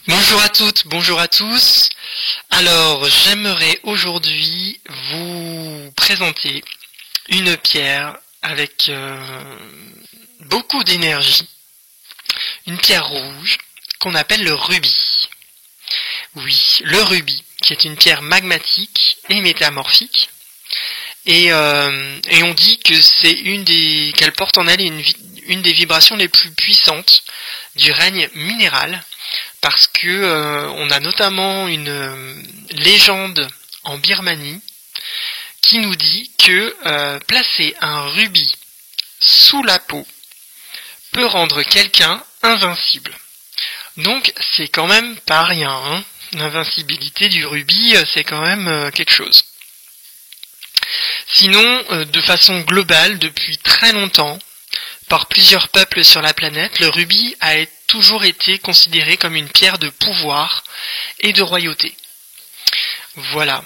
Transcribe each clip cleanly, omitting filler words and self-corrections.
Bonjour à toutes, bonjour à tous. Alors, j'aimerais aujourd'hui vous présenter une pierre avec beaucoup d'énergie, une pierre rouge qu'on appelle le rubis. Oui, le rubis, qui est une pierre magmatique et métamorphique. Et on dit que c'est qu'elle porte en elle une des vibrations les plus puissantes du règne minéral, parce que on a notamment une légende en Birmanie qui nous dit que placer un rubis sous la peau peut rendre quelqu'un invincible. Donc c'est quand même pas rien, hein. L'invincibilité du rubis, c'est quand même quelque chose. Sinon, de façon globale, depuis très longtemps, par plusieurs peuples sur la planète, le rubis a toujours été considéré comme une pierre de pouvoir et de royauté. Voilà.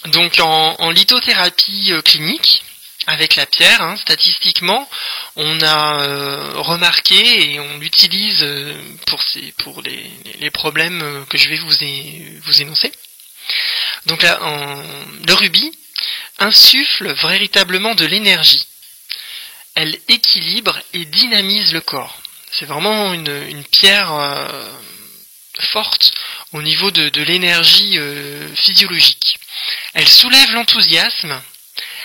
Donc en lithothérapie clinique, avec la pierre, statistiquement, on a remarqué et on l'utilise pour les problèmes que je vais vous énoncer. Donc là, le rubis insuffle véritablement de l'énergie. Elle équilibre et dynamise le corps. C'est vraiment une pierre forte au niveau de l'énergie physiologique. Elle soulève l'enthousiasme,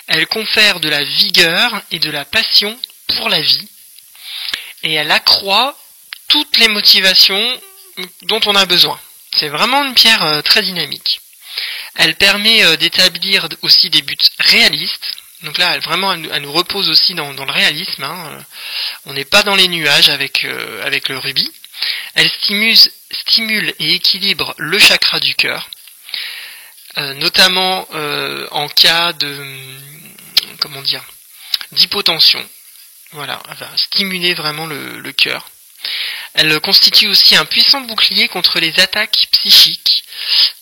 elle confère de la vigueur et de la passion pour la vie, et elle accroît toutes les motivations dont on a besoin. C'est vraiment une pierre très dynamique. Elle permet d'établir aussi des buts réalistes. Donc là, elle nous repose aussi dans le réalisme. On n'est pas dans les nuages avec le rubis. Elle stimule et équilibre le chakra du cœur, notamment en cas d'hypotension. Voilà, elle va stimuler vraiment le cœur. Elle constitue aussi un puissant bouclier contre les attaques psychiques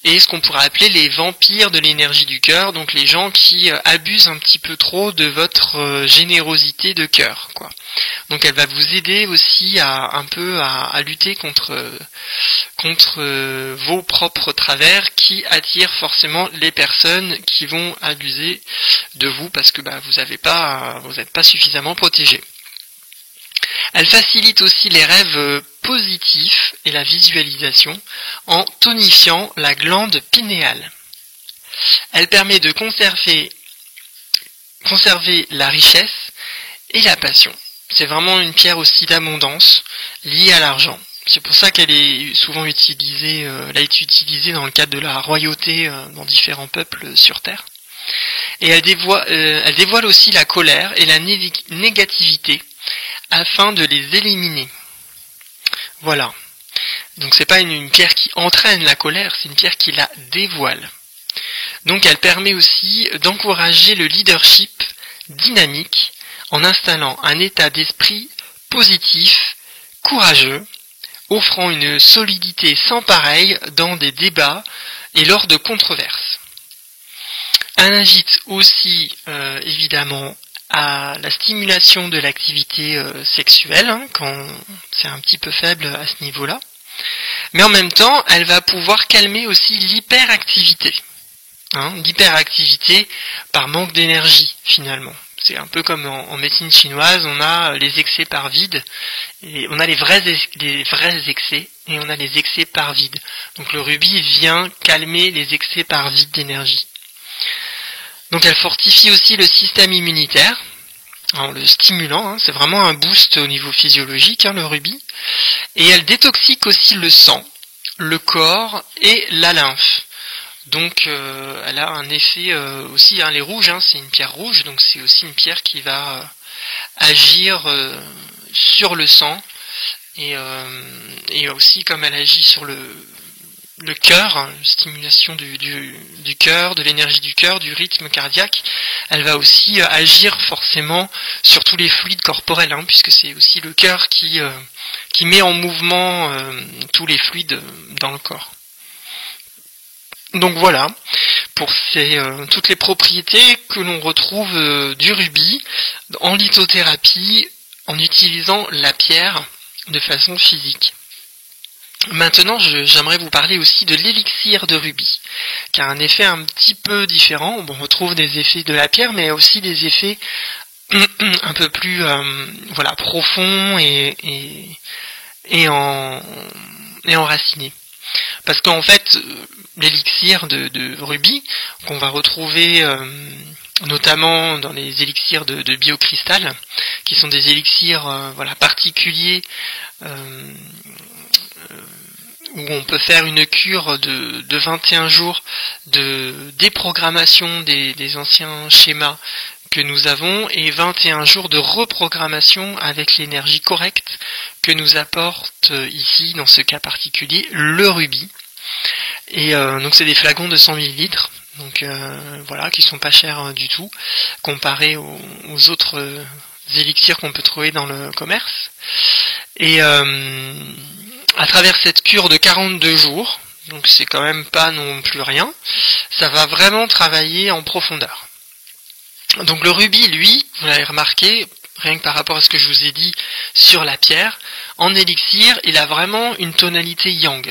et ce qu'on pourrait appeler les vampires de l'énergie du cœur, donc les gens qui abusent un petit peu trop de votre générosité de cœur, quoi. Donc elle va vous aider aussi à lutter contre vos propres travers qui attirent forcément les personnes qui vont abuser de vous parce que vous n'êtes pas suffisamment protégé. Elle facilite aussi les rêves positifs et la visualisation en tonifiant la glande pinéale. Elle permet de conserver la richesse et la passion. C'est vraiment une pierre aussi d'abondance liée à l'argent. C'est pour ça qu'elle est souvent utilisée, elle a été utilisée dans le cadre de la royauté dans différents peuples sur Terre. Et elle dévoile aussi la colère et la négativité afin de les éliminer. Voilà. Donc c'est pas une pierre qui entraîne la colère, c'est une pierre qui la dévoile. Donc elle permet aussi d'encourager le leadership dynamique en installant un état d'esprit positif, courageux, offrant une solidité sans pareille dans des débats et lors de controverses. Elle invite aussi évidemment à la stimulation de l'activité sexuelle, quand c'est un petit peu faible à ce niveau-là. Mais en même temps, elle va pouvoir calmer aussi l'hyperactivité. L'hyperactivité par manque d'énergie, finalement. C'est un peu comme en médecine chinoise, on a les excès par vide, et on a les vrais excès, et on a les excès par vide. Donc le rubis vient calmer les excès par vide d'énergie. Donc elle fortifie aussi le système immunitaire, en le stimulant, c'est vraiment un boost au niveau physiologique, le rubis. Et elle détoxique aussi le sang, le corps et la lymphe. Donc elle a un effet aussi, les rouges, c'est une pierre rouge, donc c'est aussi une pierre qui va agir sur le sang, et aussi comme elle agit sur le cœur, stimulation du cœur, de l'énergie du cœur, du rythme cardiaque, elle va aussi agir forcément sur tous les fluides corporels, puisque c'est aussi le cœur qui met en mouvement tous les fluides dans le corps. Donc voilà, pour toutes les propriétés que l'on retrouve du rubis en lithothérapie en utilisant la pierre de façon physique. Maintenant, j'aimerais vous parler aussi de l'élixir de rubis, qui a un effet un petit peu différent. Bon, on retrouve des effets de la pierre, mais aussi des effets un peu plus profonds et enracinés. Parce qu'en fait, l'élixir de rubis, qu'on va retrouver notamment dans les élixirs de biocristal, qui sont des élixirs particuliers, où on peut faire une cure de 21 jours de déprogrammation des anciens schémas que nous avons, et 21 jours de reprogrammation avec l'énergie correcte que nous apporte ici, dans ce cas particulier, le rubis. Et donc c'est des flacons de 100 ml, donc qui sont pas chers du tout, comparés aux autres élixirs qu'on peut trouver dans le commerce. Et à travers cette cure de 42 jours, donc c'est quand même pas non plus rien, ça va vraiment travailler en profondeur. Donc le rubis, lui, vous l'avez remarqué, rien que par rapport à ce que je vous ai dit sur la pierre, en élixir, il a vraiment une tonalité yang.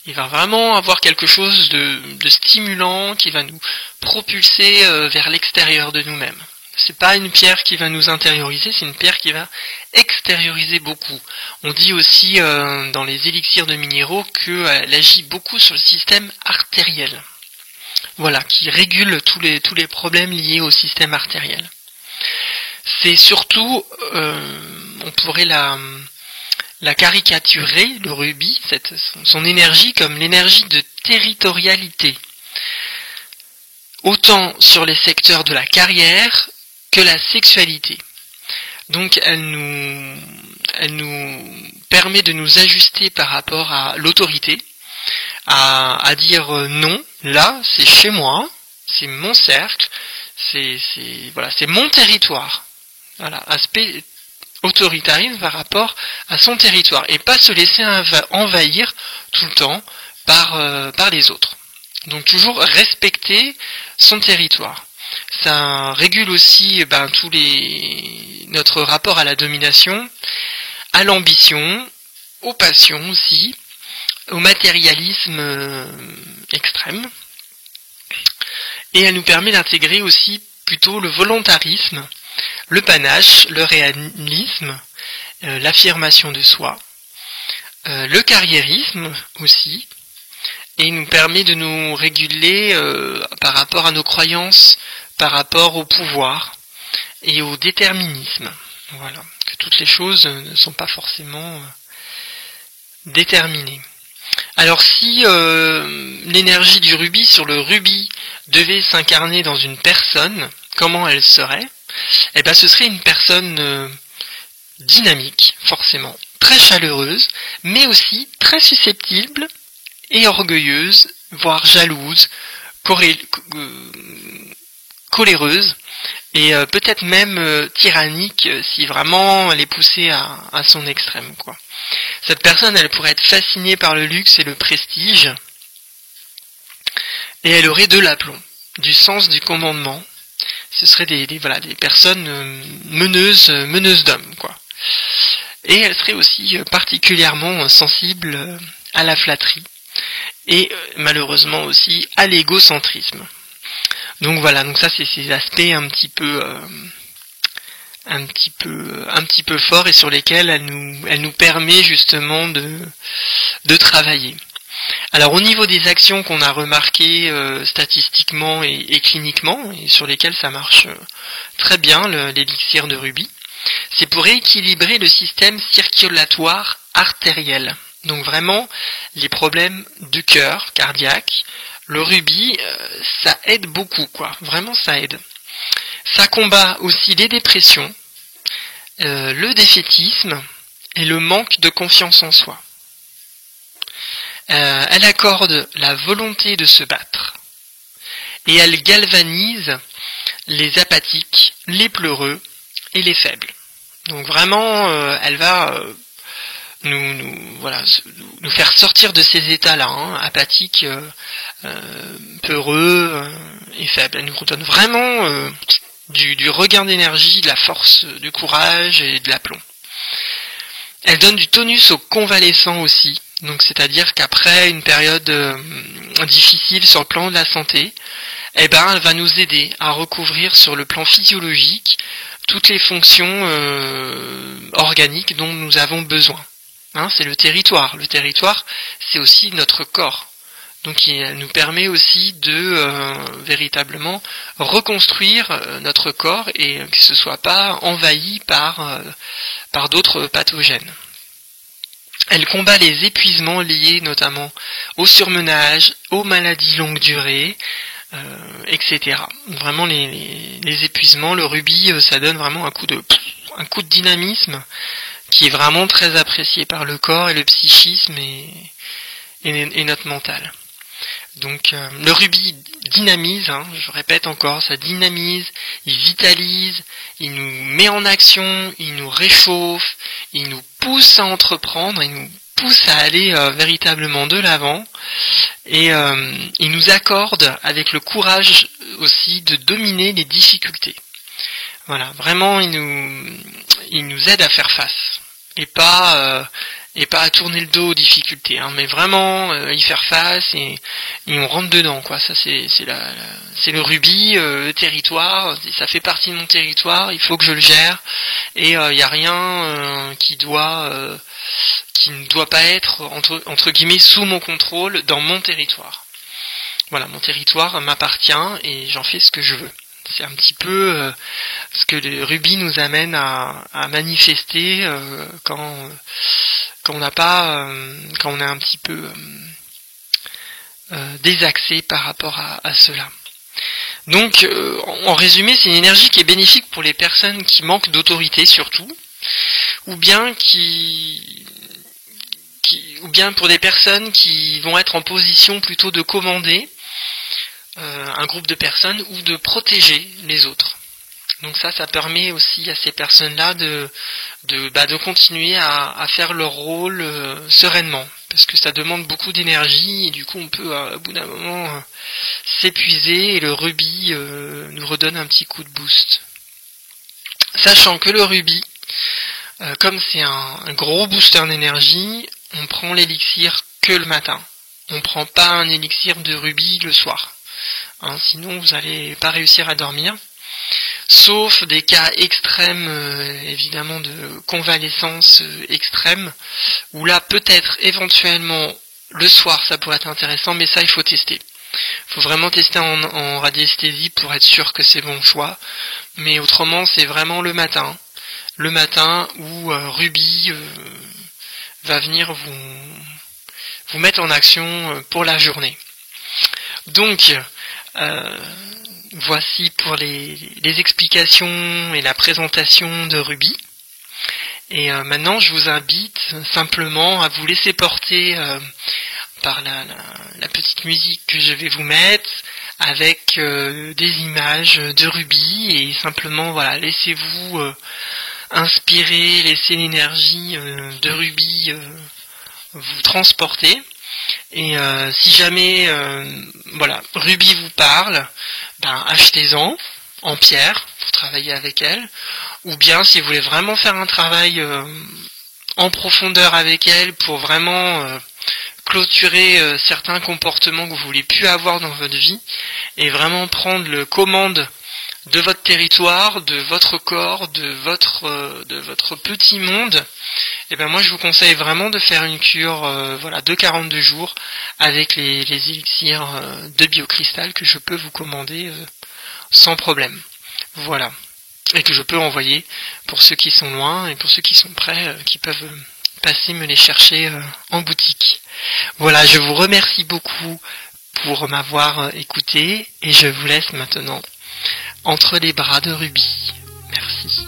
Il va vraiment avoir quelque chose de stimulant qui va nous propulser vers l'extérieur de nous-mêmes. C'est pas une pierre qui va nous intérioriser, c'est une pierre qui va extérioriser beaucoup. On dit aussi dans les élixirs de minéraux qu'elle agit beaucoup sur le système artériel. Voilà, qui régule tous les problèmes liés au système artériel. C'est surtout, on pourrait la caricaturer, le rubis, son énergie, comme l'énergie de territorialité. Autant sur les secteurs de la carrière que la sexualité. Donc elle nous permet de nous ajuster par rapport à l'autorité, à dire non, là c'est chez moi, c'est mon cercle, c'est mon territoire. Voilà, aspect autoritarisme par rapport à son territoire, et pas se laisser envahir tout le temps par les autres. Donc toujours respecter son territoire. Ça régule aussi notre rapport à la domination, à l'ambition, aux passions aussi, au matérialisme extrême. Et elle nous permet d'intégrer aussi plutôt le volontarisme, le panache, le réalisme, l'affirmation de soi, le carriérisme aussi, et il nous permet de nous réguler par rapport à nos croyances, par rapport au pouvoir et au déterminisme. Voilà, que toutes les choses ne sont pas forcément déterminées. Alors si l'énergie du rubis sur le rubis devait s'incarner dans une personne, comment elle serait ? Eh bien ce serait une personne dynamique, forcément, très chaleureuse, mais aussi très susceptible et orgueilleuse, voire jalouse, coléreuse, et peut-être même tyrannique si vraiment elle est poussée à son extrême, quoi. Cette personne, elle pourrait être fascinée par le luxe et le prestige, et elle aurait de l'aplomb, du sens du commandement. Ce seraient des personnes meneuses d'hommes, quoi. Et elle serait aussi particulièrement sensible à la flatterie, et malheureusement aussi à l'égocentrisme. Donc voilà, donc ça c'est ces aspects un petit peu forts, et sur lesquels elle nous permet justement de travailler. Alors au niveau des actions qu'on a remarquées statistiquement et cliniquement, et sur lesquelles ça marche très bien, l'élixir de rubis, c'est pour rééquilibrer le système circulatoire artériel. Donc vraiment, les problèmes de cœur, cardiaque, le rubis, ça aide beaucoup, quoi. Vraiment, ça aide. Ça combat aussi les dépressions, le défaitisme et le manque de confiance en soi. Elle accorde la volonté de se battre. Et elle galvanise les apathiques, les pleureux et les faibles. Donc vraiment, elle va nous faire sortir de ces états-là, apathiques, peureux et faibles. Elle nous redonne vraiment du regain d'énergie, de la force, du courage et de l'aplomb. Elle donne du tonus aux convalescents aussi, Donc c'est-à-dire qu'après une période difficile sur le plan de la santé, elle va nous aider à recouvrir sur le plan physiologique toutes les fonctions organiques dont nous avons besoin. C'est le territoire. Le territoire, c'est aussi notre corps. Donc il nous permet aussi de véritablement reconstruire notre corps et que ce soit pas envahi par d'autres pathogènes. Elle combat les épuisements liés notamment au surmenage, aux maladies longue durée, etc. Vraiment les épuisements, le rubis, ça donne vraiment un coup de dynamisme qui est vraiment très apprécié par le corps et le psychisme et notre mental. Donc le rubis dynamise, je répète encore, ça dynamise, il vitalise, il nous met en action, il nous réchauffe, il nous pousse à entreprendre, il nous pousse à aller véritablement de l'avant et il nous accorde avec le courage aussi de dominer les difficultés. Voilà, vraiment il nous aide à faire face et pas à tourner le dos aux difficultés, mais vraiment y faire face et on rentre dedans, quoi. Ça c'est le rubis, le territoire, ça fait partie de mon territoire, il faut que je le gère et il y a rien qui ne doit pas être entre guillemets sous mon contrôle dans mon territoire. Voilà, mon territoire m'appartient et j'en fais ce que je veux. C'est un petit peu ce que le rubis nous amène à manifester quand on n'a pas, quand on est un petit peu désaxé par rapport à cela. Donc, en résumé, c'est une énergie qui est bénéfique pour les personnes qui manquent d'autorité surtout, ou bien pour des personnes qui vont être en position plutôt de commander un groupe de personnes ou de protéger les autres. Donc ça permet aussi à ces personnes-là de continuer à faire leur rôle sereinement, parce que ça demande beaucoup d'énergie et du coup on peut au bout d'un moment s'épuiser et le rubis nous redonne un petit coup de boost. Sachant que le rubis, comme c'est un gros booster d'énergie, on prend l'élixir que le matin. On prend pas un élixir de rubis le soir. Sinon vous n'allez pas réussir à dormir. Sauf des cas extrêmes, évidemment de convalescence extrême, où là peut-être éventuellement le soir ça pourrait être intéressant, mais ça il faut tester. Il faut vraiment tester en radiesthésie pour être sûr que c'est bon choix, mais autrement c'est vraiment le matin où Ruby va venir vous mettre en action pour la journée. Donc voici pour les explications et la présentation de Ruby. Et maintenant, je vous invite simplement à vous laisser porter par la petite musique que je vais vous mettre, avec des images de Ruby, et simplement, voilà, laissez-vous inspirer, laissez l'énergie de Ruby vous transporter. Et si jamais Ruby vous parle, achetez-en en pierre pour travailler avec elle, ou bien si vous voulez vraiment faire un travail en profondeur avec elle pour vraiment clôturer certains comportements que vous voulez plus avoir dans votre vie et vraiment prendre le commande de votre territoire, de votre corps, de votre petit monde, et moi je vous conseille vraiment de faire une cure de 42 jours avec les élixirs de biocristal que je peux vous commander sans problème. Voilà. Et que je peux envoyer pour ceux qui sont loin et pour ceux qui sont près, qui peuvent passer me les chercher en boutique. Voilà, je vous remercie beaucoup pour m'avoir écouté et je vous laisse maintenant entre les bras de Ruby. Merci.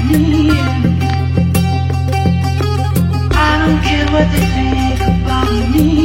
me. I don't care what they think about me.